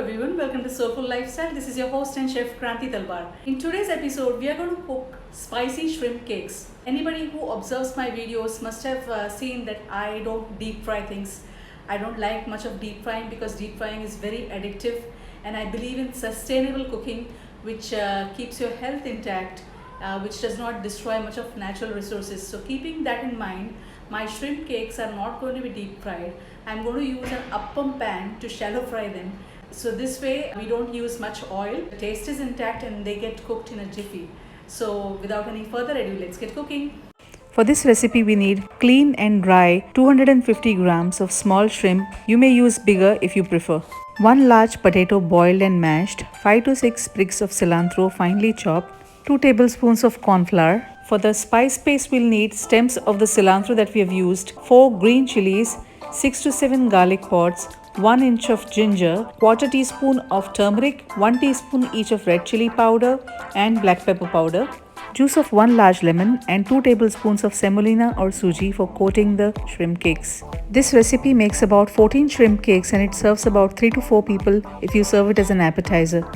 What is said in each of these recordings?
everyone, welcome to Soulful Lifestyle. This is your host and chef Kranti Talbar. In today's episode, we are going to cook spicy shrimp cakes. Anybody who observes my videos must have seen that I don't deep fry things. I don't like much of deep frying because deep frying is very addictive, and I believe in sustainable cooking which keeps your health intact, which does not destroy much of natural resources. So keeping that in mind, my shrimp cakes are not going to be deep fried. I'm going to use an appam pan to shallow fry them. So this way we don't use much oil. The taste is intact and they get cooked in a jiffy. So without any further ado, let's get cooking. For this recipe we need clean and dry 250 grams of small shrimp. You may use bigger if you prefer. 1 large potato boiled and mashed, 5 to 6 sprigs of cilantro finely chopped, 2 tablespoons of corn flour. For the spice paste we'll need stems of the cilantro that we have used, 4 green chilies, 6 to 7 garlic pods, 1 inch of ginger, quarter teaspoon of turmeric, 1 teaspoon each of red chili powder and black pepper powder, juice of 1 large lemon and 2 tablespoons of semolina or suji for coating the shrimp cakes. This recipe makes about 14 shrimp cakes and it serves about 3 to 4 people if you serve it as an appetizer.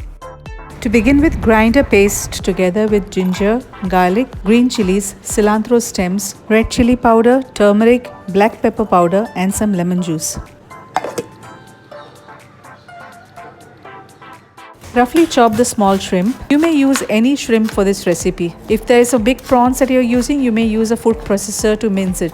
To begin with, grind a paste together with ginger, garlic, green chilies, cilantro stems, red chili powder, turmeric, black pepper powder and some lemon juice. Roughly chop the small shrimp. You may use any shrimp for this recipe. If there is a big prawns that you are using, you may use a food processor to mince it.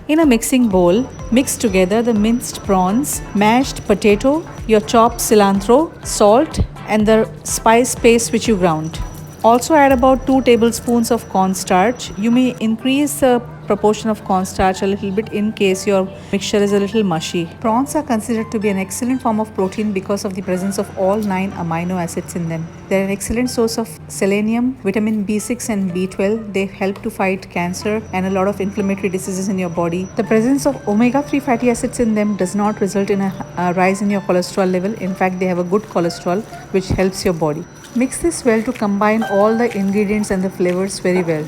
In a mixing bowl, mix together the minced prawns, mashed potato, your chopped cilantro, salt and the spice paste which you ground. Also add about 2 tablespoons of cornstarch. You may increase the proportion of cornstarch a little bit in case your mixture is a little mushy. Prawns are considered to be an excellent form of protein because of the presence of all 9 amino acids in them. They are an excellent source of selenium, vitamin B6 and B12. They help to fight cancer and a lot of inflammatory diseases in your body. The presence of omega-3 fatty acids in them does not result in a rise in your cholesterol level. In fact, they have a good cholesterol which helps your body. Mix this well to combine all the ingredients and the flavors very well.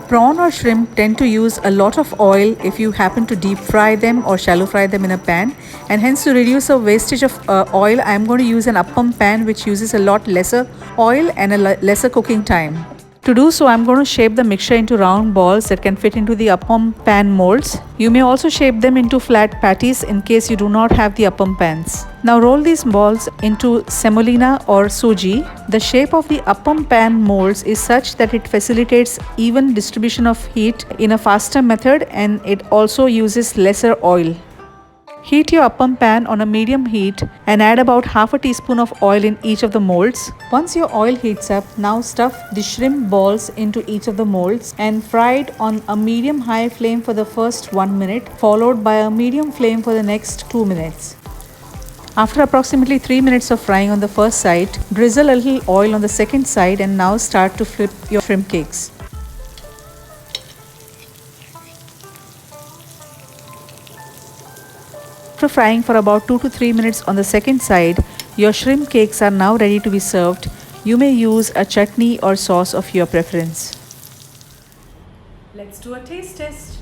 Prawn or shrimp tend to use a lot of oil if you happen to deep fry them or shallow fry them in a pan, and hence to reduce the wastage of oil, I am going to use an appam pan which uses a lot lesser oil and a lesser cooking time. To do so, I am going to shape the mixture into round balls that can fit into the appam pan molds. You may also shape them into flat patties in case you do not have the appam pans. Now roll these balls into semolina or suji. The shape of the appam pan molds is such that it facilitates even distribution of heat in a faster method, and it also uses lesser oil. Heat your appam pan on a medium heat and add about half a teaspoon of oil in each of the molds. Once your oil heats up, now stuff the shrimp balls into each of the molds and fry it on a medium-high flame for the first 1 minute, followed by a medium flame for the next 2 minutes. After approximately 3 minutes of frying on the first side, drizzle a little oil on the second side and now start to flip your shrimp cakes. After frying for about 2 to 3 minutes on the second side, your shrimp cakes are now ready to be served. You may use a chutney or sauce of your preference. Let's do a taste test.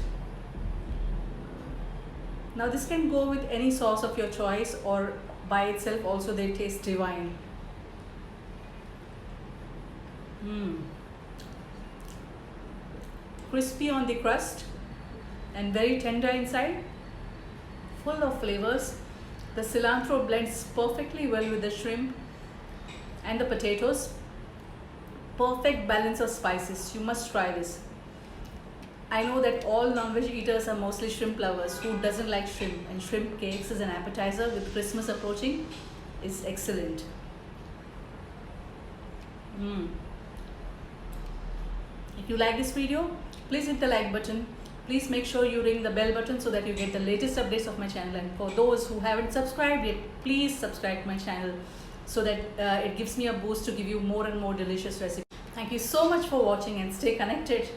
Now this can go with any sauce of your choice, or by itself also they taste divine. Crispy on the crust and very tender inside. Full of flavors. The cilantro blends perfectly well with the shrimp and the potatoes. Perfect balance of spices. You must try this. I know that all non-veg eaters are mostly shrimp lovers. Who doesn't like shrimp? And shrimp cakes as an appetizer with Christmas approaching is excellent. If you like this video, please hit the like button. Please make sure you ring the bell button so that you get the latest updates of my channel. And for those who haven't subscribed yet, please subscribe to my channel so that it gives me a boost to give you more and more delicious recipes. Thank you so much for watching and stay connected.